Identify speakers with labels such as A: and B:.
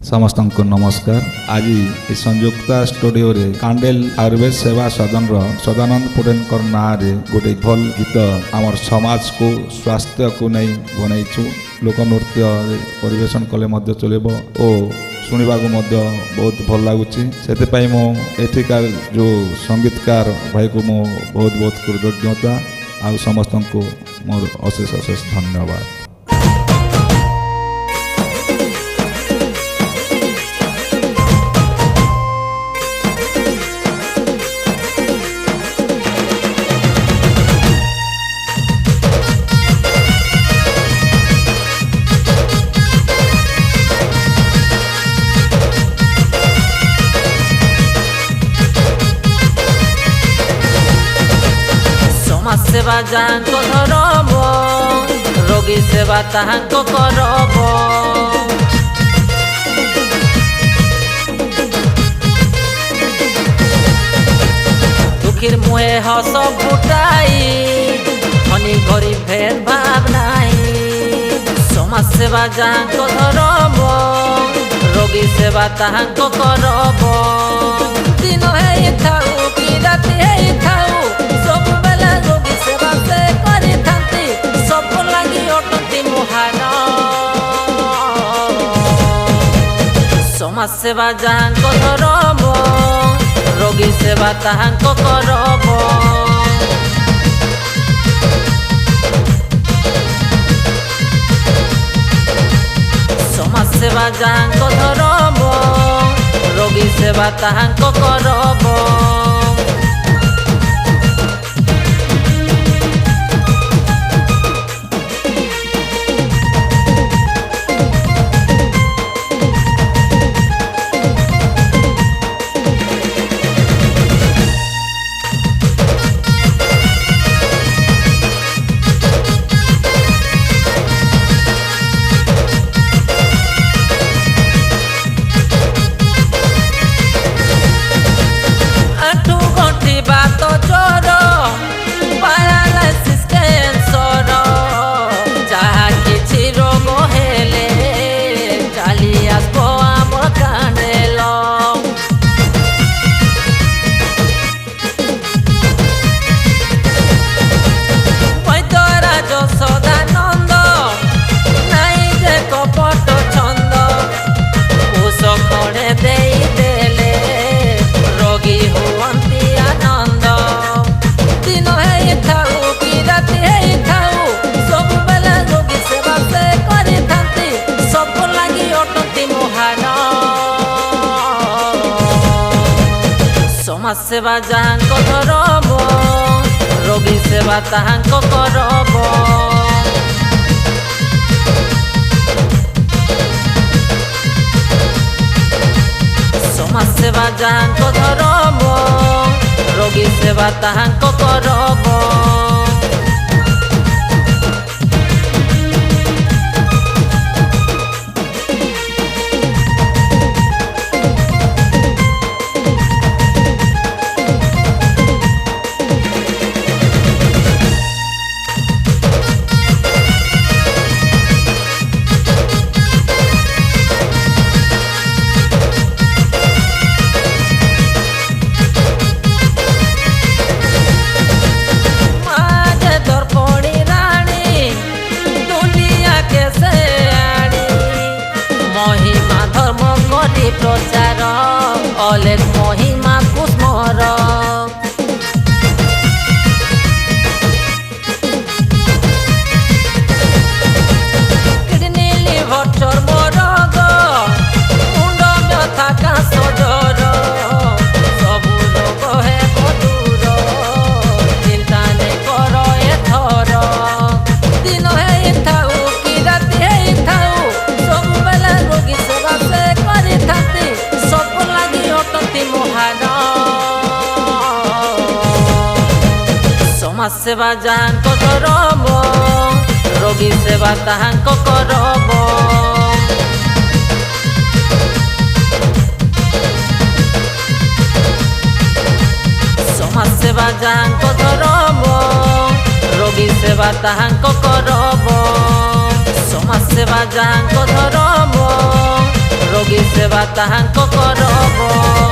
A: समस्त को नमस्कार। आज ये संयुक्ता स्टूडियो रे कांडेल आयुर्वेद सेवा सदन सदानंद पटेल ना गोटे भल गीत आमर समाज को स्वास्थ्य को नहीं बनईचु। लोक नृत्य परिवेशन कले चलब और शुणा बहुत भल लगुच। से मो एठिकार जो संगीतकार भाई को मो बहुत बहुत कृतज्ञता आ समस्त को मोर अशेष अशेष धन्यवाद।
B: सेवा जाको धरब रोगी सेवा ताहाको करब। दुखीर मुहे हस फुटाई धनी गरीब भेद भाव नाई। समाज सेवा जाको धरब रोगी सेवा ताहाको करब। दिन है थाऊ कि राति है थाऊ सब बेला रोगी सेवा से करी थांती सब लगी अटंती मुहान। समाज सेवा जाहाको धरब रोगी सेवा ताहाको करब। समाज सेवा जाहाको धरब रोगी सेवा ताहाको करब। समाज सेवा जाहाको धरब रोगी सेवा ताहाको करब। समाज सेवा जाहाको धरब रोगी सेवा ताहाको करब। प्रचार अलेख महिमा कुस्मर किडनी लिभर चर्म रोग मुंड व्यथा काश जर सबु रोग हे दूर चिंता नहीं कर एथर। दिन है थाऊ कि राति है थाऊ सब बेला रोगी सेवा से करी थांती सब लगी अटंती मुहान। समाज सेवा जाहाको धरब रोगी सेवा ताहाको करब। समाज सेवा जाहाको धरब रोगी सेवा ताहाको करब। समाज सेवा जाहाको धरब रोगी से ସେବା ତାହାଙ୍କ କରବ।